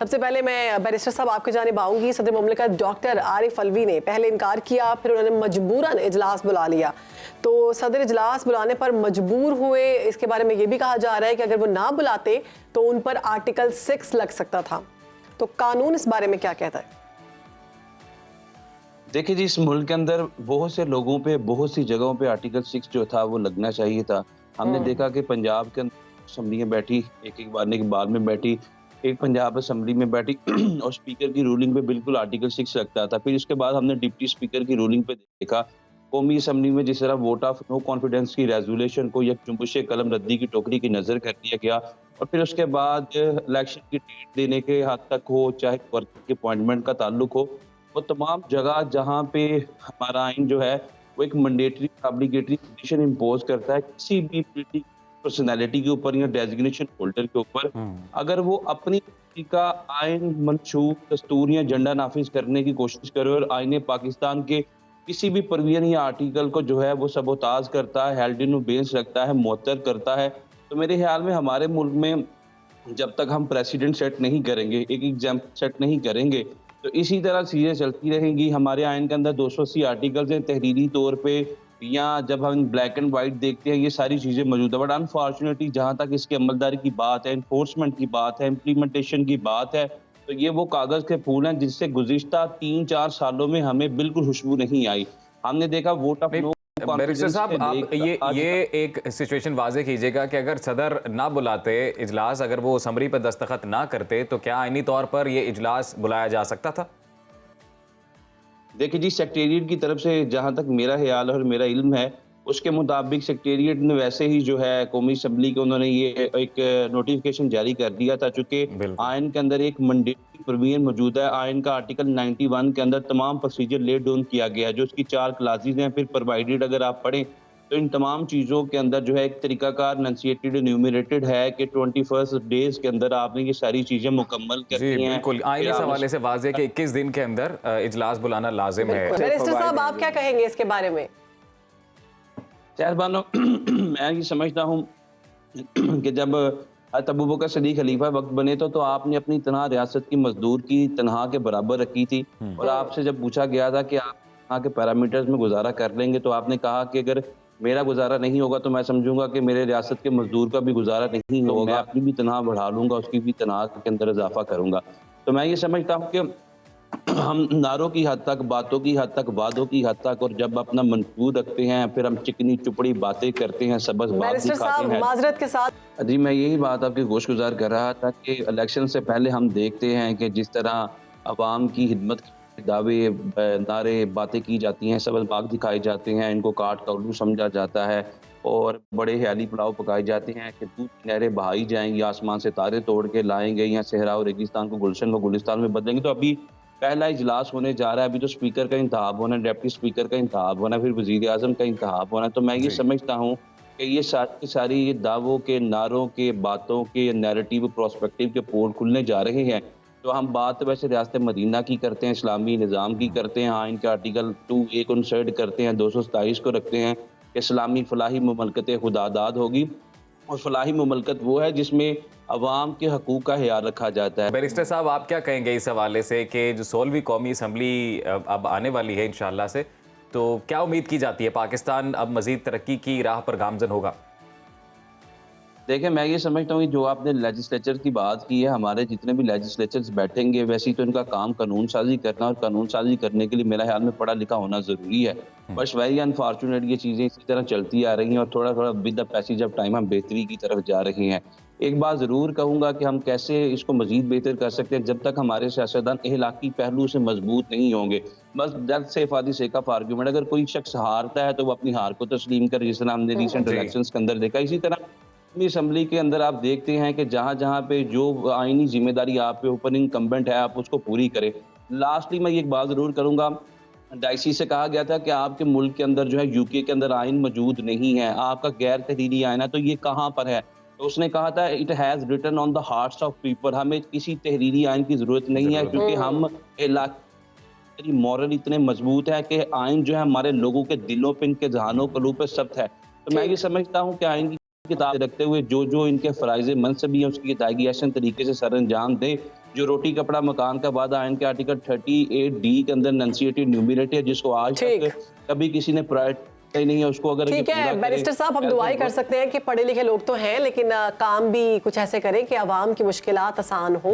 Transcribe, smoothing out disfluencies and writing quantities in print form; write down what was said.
सबसे पहले मैं बैरिस्टर साहब आपके जानिब आऊंगी। सदर मुमलिकत डॉक्टर आरिफ अलवी ने पहले इनकार किया, फिर उन्होंने मजबूरन इजलास बुला लिया। तो सदर इजलास बुलाने पर मजबूर हुए, इसके बारे में ये भी कहा जा रहा है कि अगर वो ना बुलाते तो उन पर आर्टिकल 6 लग सकता था। तो कानून इस बारे में क्या कहता है? देखिए जी, इस मुल्क के अंदर बहुत से लोगों पे बहुत सी जगहों पे आर्टिकल 6 जो था वो लगना चाहिए था। हमने देखा कि पंजाब के अंदर असम्बलियाँ बैठी, एक-एक बार बाद में बैठी, एक पंजाब असम्बली में बैठी और स्पीकर की रूलिंग पे बिल्कुल आर्टिकल 6 लगता था। फिर उसके बाद हमने डिप्टी स्पीकर की रूलिंग पे देखा, कौमी असम्बली में जिस तरह वोट ऑफ नो कॉन्फिडेंस की रेज़ोल्यूशन को एक जुम्बुश कलम रद्दी की टोकरी की नज़र कर दिया गया और फिर उसके बाद इलेक्शन की डेट देने के हद तक हो, चाहे वर्कर के अपॉइंटमेंट का ताल्लुक हो, वो तमाम जगह जहाँ पे हमारा आइन जो है वो एक मैंडेटरी ऑब्लिगेटरी कंडीशन इम्पोज करता है किसी भी पॉलिटिकल पर्सनैलिटी के ऊपर या डेजिग्नेशन होल्डर के ऊपर, अगर वो अपनी पार्टी का आइन मंशूब दस्तूर या झंडा नाफिज करने की कोशिश करे और आइन पाकिस्तान के किसी भी प्रोविजन या आर्टिकल को जो है वो सबोताज करता है, हेल्ड इन बेंच रखता है, मुअत्तर करता है, तो मेरे ख्याल में हमारे मुल्क में जब तक हम प्रेसिडेंट सेट नहीं करेंगे, एक एग्जाम्पल सेट नहीं करेंगे, तो इसी तरह चीज़ें चलती रहेंगी। हमारे आइन के अंदर 280 आर्टिकल्स हैं तहरीरी तौर पे, या जब हम ब्लैक एंड वाइट देखते हैं ये सारी चीज़ें मौजूद है। बट अनफॉर्चुनेटली जहाँ तक इसकी अमलदारी की बात है, इन्फोर्समेंट की बात है, इम्प्लीमेंटेशन की बात है, तो ये वो कागज़ के फूल हैं जिससे गुज़िश्ता 3-4 सालों में हमें बिल्कुल खुशबू नहीं आई। हमने देखा vote of no barrister confidence साहब, पे आप ये एक सिचुएशन वाजे कीजिएगा कि अगर सदर ना बुलाते इजलास, अगर वो समरी पर दस्तखत ना करते, तो क्या आईनी तौर पर ये इजलास बुलाया जा सकता था? देखिए जी, सेक्रेटेरिएट की तरफ से जहाँ तक मेरा ख्याल और मेरा इल्म है, उसके मुताबिक सेक्रेटेरिएट ने वैसे ही जो है कौमी असम्बली को उन्होंने ये एक नोटिफिकेशन जारी कर दिया था, चूँकि बिल्कुल। आइन के अंदर एक मैंडेटरी प्रोविजन मौजूद है। आइन का आर्टिकल 91 के अंदर तमाम प्रोसीजर लेट डाउन किया गया है, जो उसकी 4 क्लासेज़ हैं। फिर प्रोवाइडेड अगर आप पढ़ें तो इन तमाम चीज़ों के अंदर जो है एक तरीकाकार एनंसिएटेड एन्यूमरेटेड है कि 21 डेज़ के अंदर आपने ये सारी चीज़ें मुकम्मल जी करनी हैं। बिल्कुल, आईनी फिर आप हवाले से वाज़ेह कि 21 दिन के अंदर इजलास बुलाना लाजिम है। बैरिस्टर साहब आप क्या कहेंगे इसके बारे में? शहरबानो मैं ये समझता हूँ कि जब हज़रत अबू बकर सिद्दीक़ खलीफा वक्त बने तो आपने अपनी तनहा रियासत की मजदूर की तनहा के बराबर रखी थी और आपसे जब पूछा गया था कि आप तनहा के पैरामीटर्स में गुजारा कर लेंगे, तो आपने कहा कि अगर मेरा गुजारा नहीं होगा तो मैं समझूंगा कि मेरे रियासत के मजदूर का भी गुजारा नहीं होगा, मैं अपनी भी तनहा बढ़ा लूंगा, उसकी भी तनहा के अंदर इजाफा करूंगा। तो मैं ये समझता हूँ कि हम नारों की हद तक, बातों की हद तक, वादों की हद तक, और जब अपना मंशूर रखते हैं फिर हम चिकनी चुपड़ी बातें करते हैं, सबस बात बैरिस्टर दिखाते साहब हैं। माजरत के साथ जी, मैं यही बात आपकी गोशगुजार कर रहा था कि इलेक्शन से पहले हम देखते हैं कि जिस तरह अवाम की हिदमत के दावे, नारे, बातें की जाती हैं, सबस बाग दिखाए जाते हैं, इनको काट का उल्लू समझा जाता है और बड़े ख्याली पुलाव पकाए जाते हैं कि दूध की नहरें बहाई जाएंगी, आसमान से तारे तोड़ के लाएंगे, या सहरा और रेगिस्तान को गुलशन व गुलिस्तान में बदलेंगे। तो अभी पहला इजलास होने जा रहा है, अभी तो स्पीकर का इंतखाब होना है, डिप्टी स्पीकर का इंतखाब होना है, फिर वज़ीर आज़म का इंतखाब होना है। तो मैं ये समझता हूँ कि ये सारी की सारी ये दावों के, नारों के, बातों के, नैरेटिव, प्रोस्पेक्टिव के पोल खुलने जा रहे हैं। तो हम बात वैसे रियासत मदीना की करते हैं, इस्लामी निज़ाम की करते हैं, आइन के आर्टिकल 2A को इंसर्ट करते हैं, 227 को रखते हैं कि इस्लामी फलाही मुमलकत खुदादाद होगी, और फलाही मुमलकत वो है जिसमें अवाम के हकूक़ का ख्याल रखा जाता है। बैरिस्टर साहब, आप क्या कहेंगे इस हवाले से कि जो 16वीं कौमी असम्बली अब आने वाली है इंशाअल्लाह से, तो क्या उम्मीद की जाती है? पाकिस्तान अब मज़ीद तरक्की की राह पर गामज़न होगा? देखिए, मैं ये समझता हूँ कि जो आपने लेजिस्लेचर की बात की है, हमारे जितने भी लेजिस्लेचर्स बैठेंगे वैसे ही तो इनका काम कानून साजी करना, और कानून साजी करने के लिए मेरा ख्याल में पढ़ा लिखा होना ज़रूरी है। बस वेरी अनफॉर्चुनेट ये चीज़ें इसी तरह चलती आ रही हैं और थोड़ा थोड़ा with the passage of time हम बेहतरी की तरफ जा रहे हैं। एक बात ज़रूर कहूँगा कि हम कैसे इसको मज़ीद बेहतर कर सकते हैं, जब तक हमारे सियासतदान अखलाकी पहलू से मजबूत नहीं होंगे। बस जल्द से for the sake of argument, अगर कोई शख्स हारता है तो वो अपनी हार को तस्लीम करे, जिस तरह हमने रिसेंट इलेक्शंस के अंदर देखा। इसी तरह अपनी असम्बली के अंदर आप देखते हैं कि जहाँ-जहाँ पे जो आईनी ज़िम्मेदारी आप पे ऊपर इनकम्बेंट है, आप उसको पूरी करें। लास्टली मैं ये एक बात ज़रूर करूँगा, डाइसी से कहा गया था कि आपके मुल्क के अंदर जो है यूके के अंदर आइन मौजूद नहीं है, आपका गैर तहरीरी आइन है, तो ये कहाँ पर है? तो उसने कहा था it has written on the hearts of people, हमें किसी तहरीरी आइन की ज़रूरत नहीं है, क्योंकि हम इलाके मॉरल इतने मजबूत है कि आइन जो है हमारे लोगों के दिलों पे, इनके ज़हानों कलूब पे सख्त है। तो मैं ये समझता हूँ कि आइन की किताब रखते हुए जो जो इनके फ़राइज़ मनसबी हैं उसकी अदायगी ऐसे तरीके से सर अंजाम दें, जो रोटी कपड़ा मकान का वादा आयन के आर्टिकल 38D के अंदर नंसिएटेड न्यूमिनेट है, जिसको आज ठीक। तक कभी किसी ने प्रायोरिटी नहीं है, उसको अगर ये ठीक पूरा है करे, बैरिस्टर साहब, हम दुआई कर सकते हैं कि पढ़े लिखे लोग तो हैं लेकिन काम भी कुछ ऐसे करें कि आवाम की मुश्किलात आसान हो।